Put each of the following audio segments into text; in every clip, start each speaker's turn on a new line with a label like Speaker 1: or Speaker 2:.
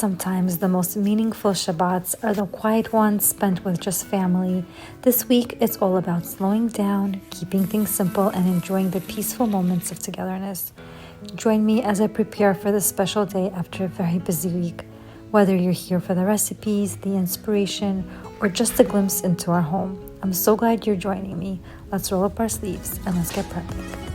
Speaker 1: Sometimes the most meaningful Shabbats are the quiet ones spent with just family. This week, it's all about slowing down, keeping things simple, and enjoying the peaceful moments of togetherness. Join me as I prepare for this special day after a very busy week. Whether you're here for the recipes, the inspiration, or just a glimpse into our home, I'm so glad you're joining me. Let's roll up our sleeves and let's get prepping.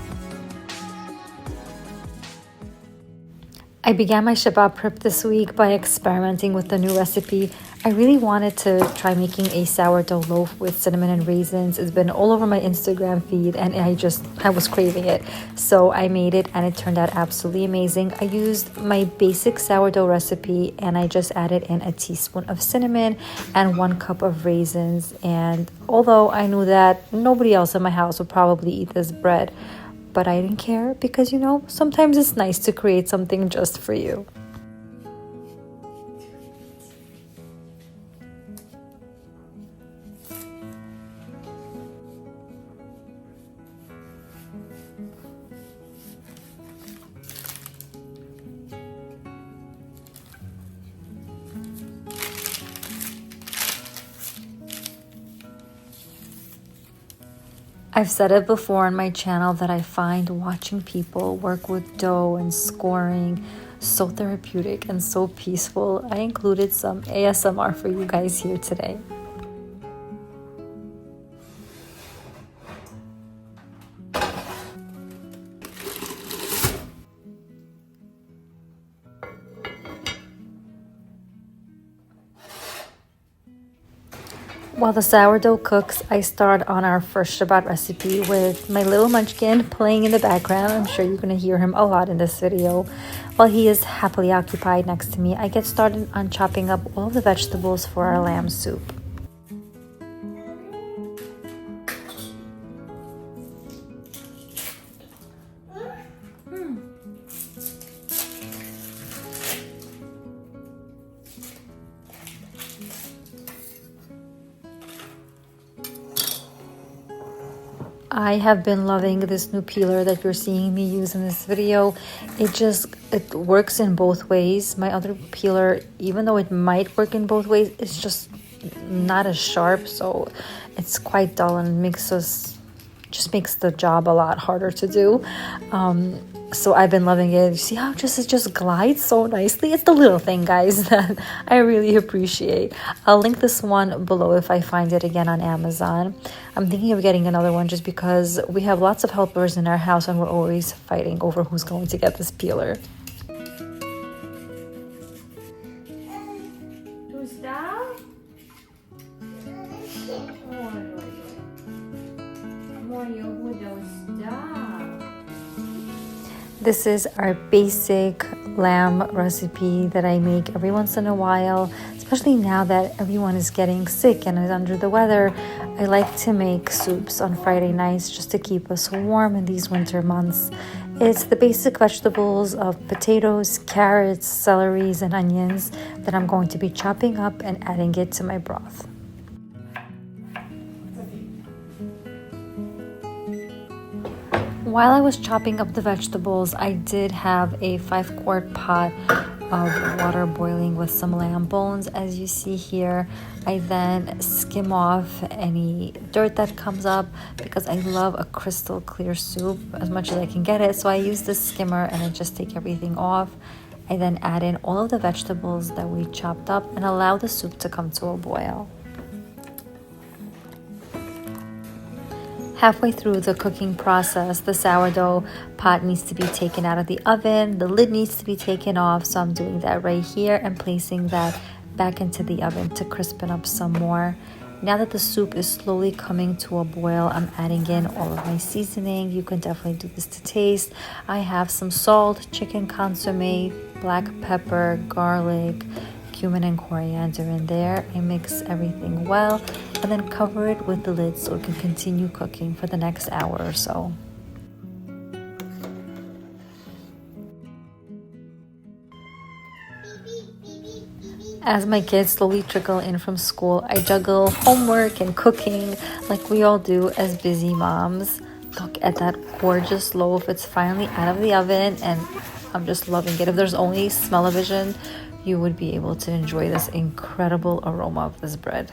Speaker 1: I began my Shabbat prep this week by experimenting with the new recipe. I really wanted to try making a sourdough loaf with cinnamon and raisins. It's been all over my Instagram feed and I was craving it. So I made it and it turned out absolutely amazing. I used my basic sourdough recipe and I just added in a teaspoon of cinnamon and 1 cup of raisins. And although I knew that nobody else in my house would probably eat this bread, but I didn't care because, sometimes it's nice to create something just for you. I've said it before on my channel that I find watching people work with dough and scoring so therapeutic and so peaceful. I included some ASMR for you guys here today. While the sourdough cooks, I start on our first Shabbat recipe with my little munchkin playing in the background. I'm sure you're going to hear him a lot in this video. While he is happily occupied next to me, I get started on chopping up all of the vegetables for our lamb soup. I have been loving this new peeler that you're seeing me use in this video. It works in both ways. My other peeler, even though it might work in both ways, it's just not as sharp, so it's quite dull and makes the job a lot harder to do. So I've been loving it. You see how it just glides so nicely? It's the little thing, guys, that I really appreciate. I'll link this one below if I find it again on Amazon. I'm thinking of getting another one just because we have lots of helpers in our house and we're always fighting over who's going to get this peeler. This is our basic lamb recipe that I make every once in a while, especially now that everyone is getting sick and is under the weather. I like to make soups on Friday nights just to keep us warm in these winter months. It's the basic vegetables of potatoes, carrots, celeries, and onions that I'm going to be chopping up and adding it to my broth. While I was chopping up the vegetables, I did have a 5-quart pot of water boiling with some lamb bones. As you see here, I then skim off any dirt that comes up because I love a crystal clear soup as much as I can get it. So I use this skimmer and I just take everything off. I then add in all of the vegetables that we chopped up and allow the soup to come to a boil. Halfway through the cooking process, the sourdough pot needs to be taken out of the oven. The lid needs to be taken off, so I'm doing that right here and placing that back into the oven to crispen up some more. Now that the soup is slowly coming to a boil, I'm adding in all of my seasoning. You can definitely do this to taste. I have some salt, chicken consommé, black pepper, garlic, cumin and coriander in there. I mix everything well and then cover it with the lid so it can continue cooking for the next hour or so. As my kids slowly trickle in from school, I juggle homework and cooking like we all do as busy moms. Look at that gorgeous loaf. It's finally out of the oven and I'm just loving it. If there's only smell-o-vision, you would be able to enjoy this incredible aroma of this bread.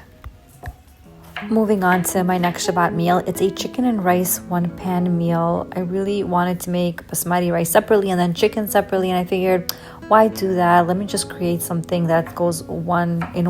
Speaker 1: Moving on to my next Shabbat meal, it's a chicken and rice one-pan meal. I really wanted to make basmati rice separately and then chicken separately, and I figured, why do that? Let me just create something that goes in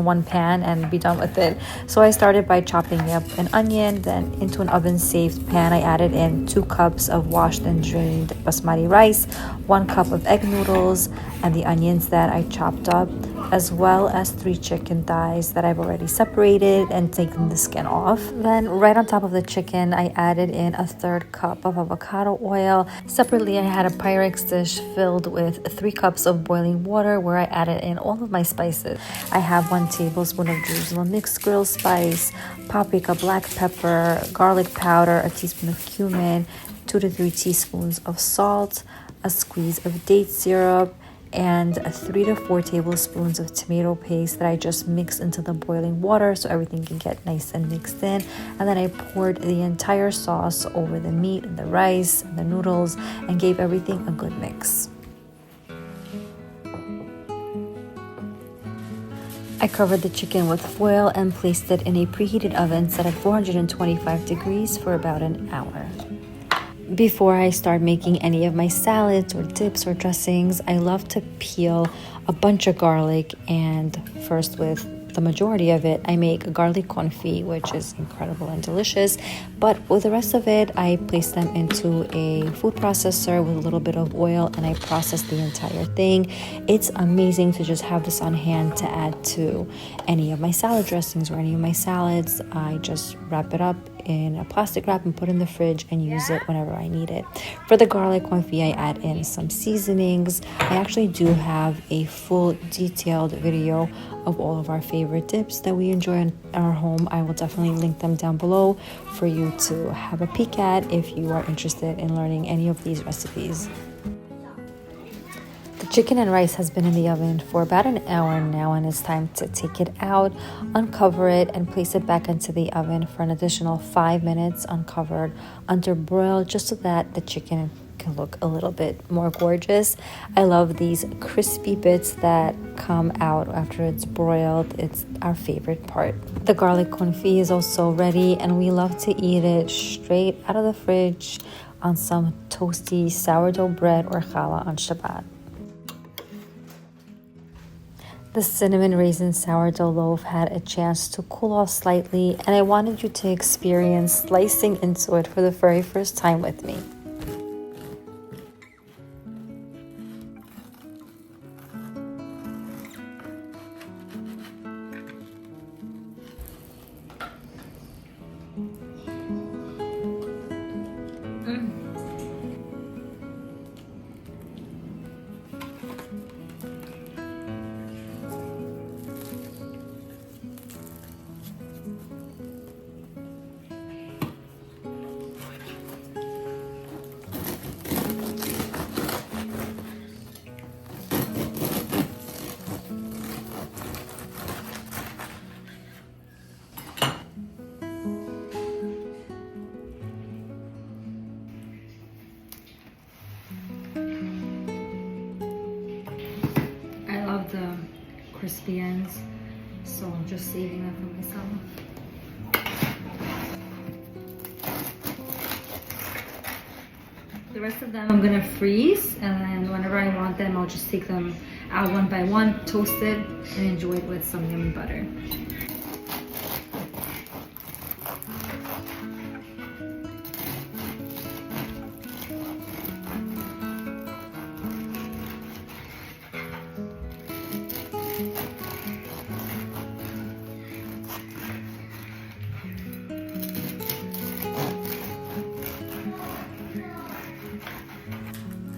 Speaker 1: one pan and be done with it. So I started by chopping up an onion, then into an oven-safe pan I added in 2 cups of washed and drained basmati rice, 1 cup of egg noodles, and the onions that I chopped up, as well as 3 chicken thighs that I've already separated and taken the skin off. Then right on top of the chicken, I added in a 1/3 cup of avocado oil. Separately, I had a Pyrex dish filled with 3 cups of boiling water where I added in all of my spices. I have 1 tablespoon of Jerusalem mixed grill spice, paprika, black pepper, garlic powder, a teaspoon of cumin, 2 to 3 teaspoons of salt, a squeeze of date syrup, and 3 to 4 tablespoons of tomato paste that I just mixed into the boiling water so everything can get nice and mixed in. And then I poured the entire sauce over the meat and the rice and the noodles and gave everything a good mix. I covered the chicken with foil and placed it in a preheated oven set at 425 degrees for about an hour. Before I start making any of my salads or dips or dressings, I love to peel a bunch of garlic, and first with the majority of it, I make garlic confit, which is incredible and delicious. But with the rest of it, I place them into a food processor with a little bit of oil and I process the entire thing. It's amazing to just have this on hand to add to any of my salad dressings or any of my salads. I just wrap it up in a plastic wrap and put in the fridge and use it whenever I need it. For the garlic confit, I add in some seasonings. I actually do have a full detailed video of all of our favorite dips that we enjoy in our home. I will definitely link them down below for you to have a peek at if you are interested in learning any of these recipes. The chicken and rice has been in the oven for about an hour now, and it's time to take it out, uncover it, and place it back into the oven for an additional 5 minutes uncovered under broil, just so that the chicken can look a little bit more gorgeous. I love these crispy bits that come out after it's broiled. It's our favorite part. The garlic confit is also ready, and we love to eat it straight out of the fridge on some toasty sourdough bread or challah on Shabbat. The cinnamon raisin sourdough loaf had a chance to cool off slightly, and I wanted you to experience slicing into it for the very first time with me. The crispy ends, so I'm just saving that for myself. The rest of them I'm gonna freeze, and then whenever I want them, I'll just take them out one by one, toast it, and enjoy it with some yummy butter.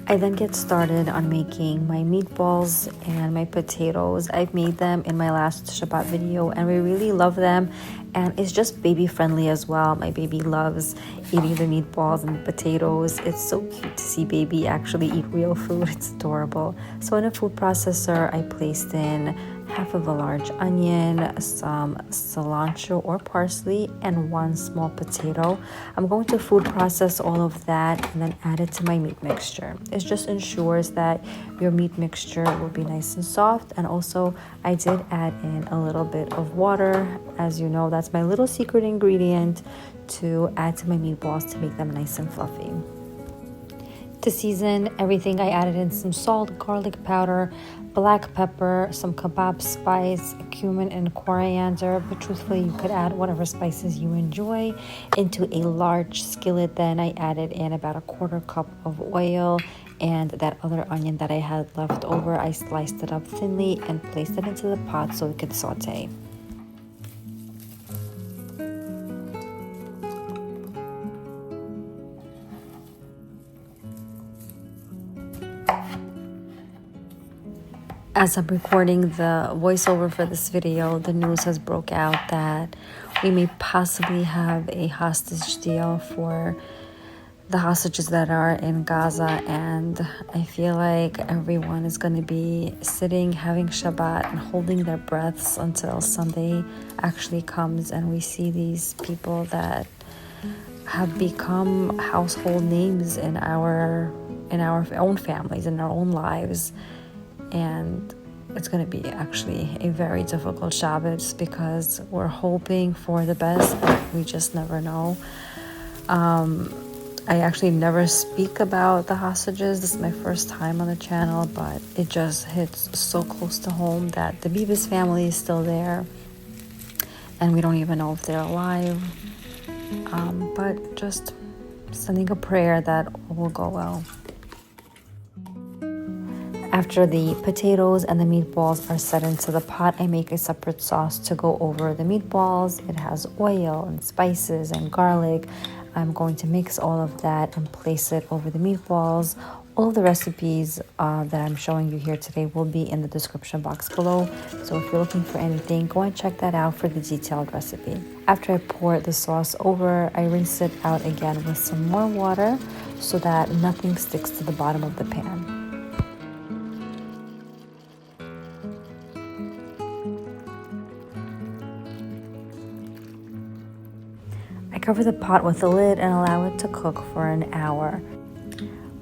Speaker 1: I then get started on making my meatballs and my potatoes. I've made them in my last Shabbat video and we really love them, and it's just baby friendly as well. My baby loves eating the meatballs and the potatoes. It's so cute to see baby actually eat real food. It's adorable. So in a food processor, I placed in half of a large onion, some cilantro or parsley, and 1 small potato. I'm going to food process all of that and then add it to my meat mixture. It just ensures that your meat mixture will be nice and soft. And also I did add in a little bit of water. As you know, that's my little secret ingredient to add to my meatballs to make them nice and fluffy. To season everything, I added in some salt, garlic powder, black pepper, some kebab spice, cumin, and coriander. But truthfully, you could add whatever spices you enjoy into a large skillet. Then I added in about a 1/4 cup of oil, and that other onion that I had left over, I sliced it up thinly and placed it into the pot so it could saute. As I'm recording the voiceover for this video, the news has broke out that we may possibly have a hostage deal for the hostages that are in Gaza, and I feel like everyone is going to be sitting, having Shabbat, and holding their breaths until Sunday actually comes and we see these people that have become household names in our own families, in our own lives. And it's going to be actually a very difficult Shabbat because we're hoping for the best, but we just never know. I actually never speak about the hostages. This is my first time on the channel, but it just hits so close to home that the Beavis family is still there, and we don't even know if they're alive. But just sending a prayer that all will go well. After the potatoes and the meatballs are set into the pot, I make a separate sauce to go over the meatballs. It has oil and spices and garlic. I'm going to mix all of that and place it over the meatballs. All of the recipes that I'm showing you here today will be in the description box below. So if you're looking for anything, go and check that out for the detailed recipe. After I pour the sauce over, I rinse it out again with some more water so that nothing sticks to the bottom of the pan. I cover the pot with a lid and allow it to cook for an hour.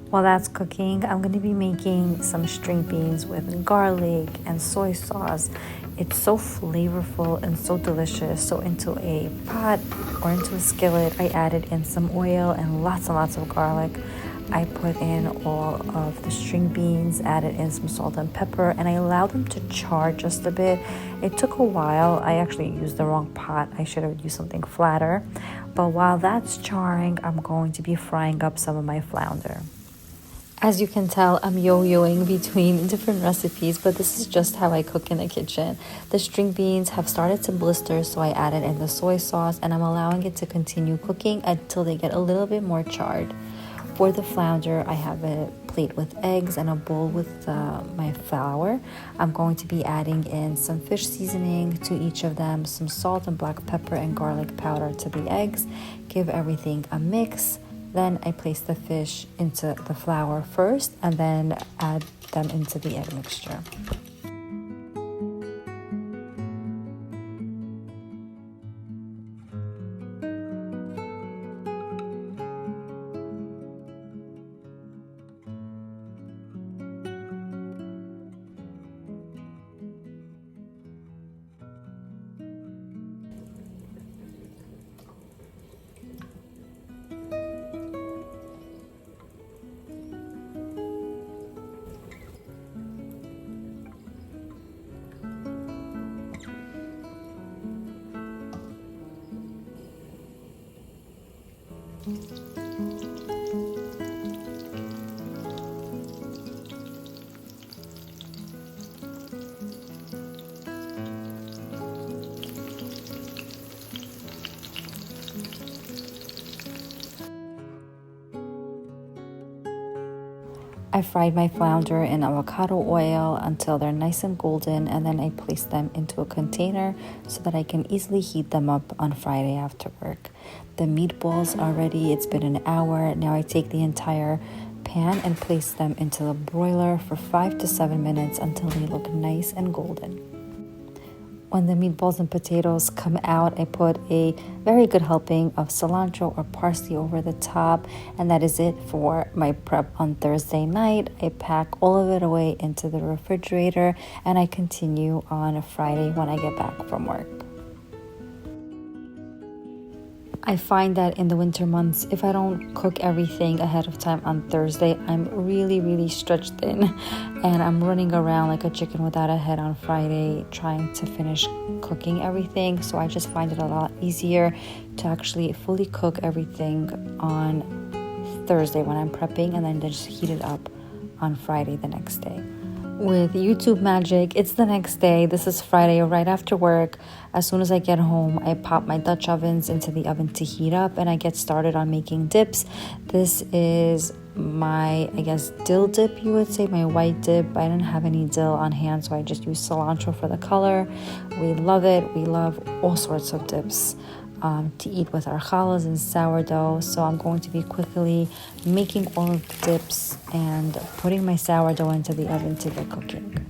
Speaker 1: While that's cooking, I'm going to be making some string beans with garlic and soy sauce. It's so flavorful and so delicious. So into a pot or into a skillet, I added in some oil and lots of garlic. I put in all of the string beans, added in some salt and pepper, and I allowed them to char just a bit. It took a while. I actually used the wrong pot. I should have used something flatter. But while that's charring, I'm going to be frying up some of my flounder. As you can tell, I'm yo-yoing between different recipes, but this is just how I cook in the kitchen. The string beans have started to blister, so I added in the soy sauce, and I'm allowing it to continue cooking until they get a little bit more charred. For the flounder, I have a plate with eggs and a bowl with my flour. I'm going to be adding in some fish seasoning to each of them, some salt and black pepper and garlic powder to the eggs. Give everything a mix. Then I place the fish into the flour first and then add them into the egg mixture. I fried my flounder in avocado oil until they're nice and golden, and then I placed them into a container so that I can easily heat them up on Friday after work. The meatballs are ready. It's been an hour. Now I take the entire pan and place them into the broiler for 5 to 7 minutes until they look nice and golden. When the meatballs and potatoes come out, I put a very good helping of cilantro or parsley over the top, and that is it for my prep on Thursday night. I pack all of it away into the refrigerator, and I continue on a Friday when I get back from work. I find that in the winter months, if I don't cook everything ahead of time on Thursday, I'm really stretched thin, and I'm running around like a chicken without a head on Friday trying to finish cooking everything. So I just find it a lot easier to actually fully cook everything on Thursday when I'm prepping, and then just heat it up on Friday the next day. With YouTube magic, it's the next day. This is Friday right after work. As soon as I get home, I pop my Dutch ovens into the oven to heat up, and I get started on making dips. This is my, I guess, dill dip, you would say, my white dip. I didn't have any dill on hand, so I just used cilantro for the color. We love it. We love all sorts of dips to eat with our challahs and sourdough. So I'm going to be quickly making all of the dips and putting my sourdough into the oven to get cooking.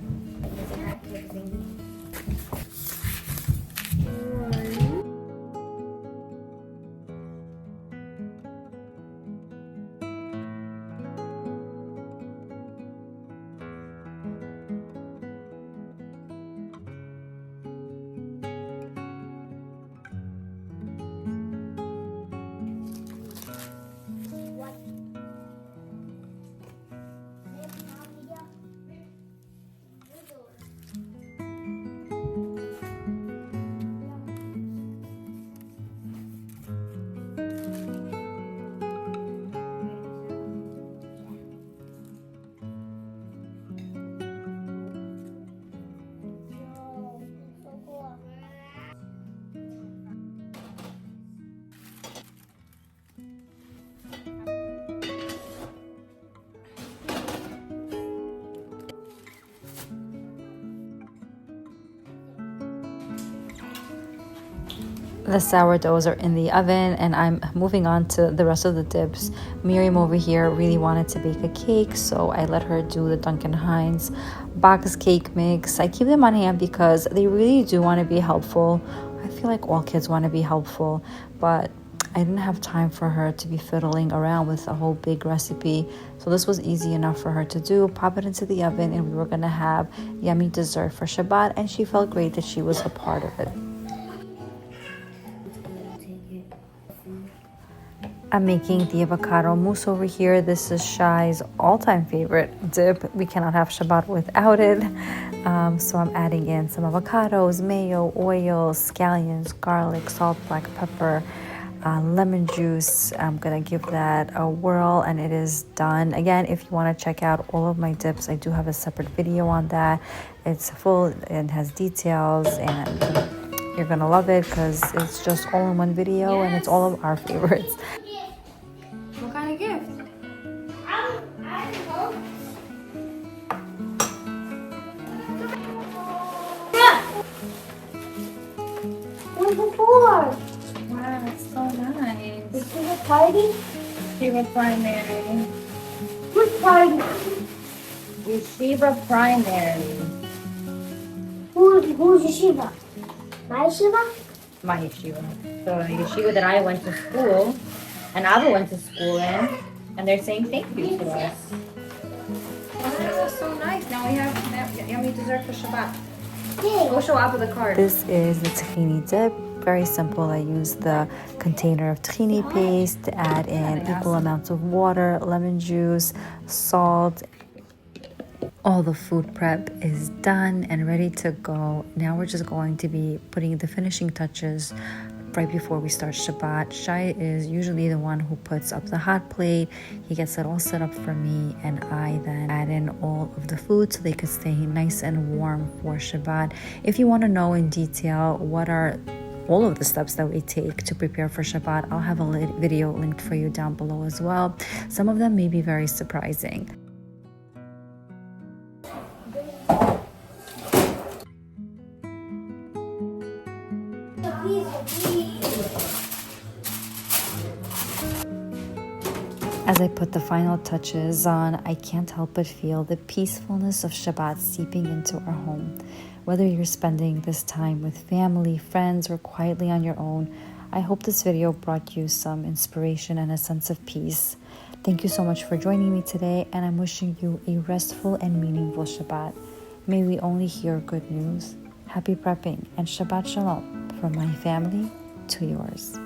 Speaker 1: The sourdoughs are in the oven, and I'm moving on to the rest of the dips. Miriam over here really wanted to bake a cake, so I let her do the Duncan Hines box cake mix. I keep them on hand because they really do want to be helpful. I feel like all kids want to be helpful, but I didn't have time for her to be fiddling around with a whole big recipe. So this was easy enough for her to do. Pop it into the oven, and we were going to have yummy dessert for Shabbat, and she felt great that she was a part of it. I'm making the avocado mousse over here. This is Shai's all-time favorite dip. We cannot have Shabbat without it. So I'm adding in some avocados, mayo, oil, scallions, garlic, salt, black pepper, lemon juice. I'm gonna give that a whirl, and it is done. Again, if you want to check out all of my dips, I do have a separate video on that. It's full and has details, and you're gonna love it because it's just all in one video. Yes. And it's all of our favorites.
Speaker 2: What kind of gift?
Speaker 3: I don't know. What's it for?
Speaker 2: Wow, that's so nice.
Speaker 3: Is it a party?
Speaker 2: Yeshiva primary.
Speaker 3: Which party?
Speaker 2: Yeshiva primary.
Speaker 3: Who's yeshiva? My yeshiva?
Speaker 2: My yeshiva. So yeshiva that I went to school, and Abba went to school in, and they're saying thank you to us. Oh, that's so nice. Now we have yummy dessert for Shabbat. Go show Abba the card.
Speaker 1: This is the tahini dip. Very simple. I use the container of tahini paste to add in equal amounts of water, lemon juice, salt. All the food prep is done and ready to go. Now we're just going to be putting the finishing touches right before we start Shabbat. Shai is usually the one who puts up the hot plate. He gets it all set up for me, and I then add in all of the food so they could stay nice and warm for Shabbat. If you want to know in detail what are all of the steps that we take to prepare for Shabbat, I'll have a video linked for you down below as well. Some of them may be very surprising. As I put the final touches on, I can't help but feel the peacefulness of Shabbat seeping into our home. Whether you're spending this time with family, friends, or quietly on your own, I hope this video brought you some inspiration and a sense of peace. Thank you so much for joining me today, and I'm wishing you a restful and meaningful Shabbat. May we only hear good news. Happy prepping and Shabbat Shalom from my family to yours.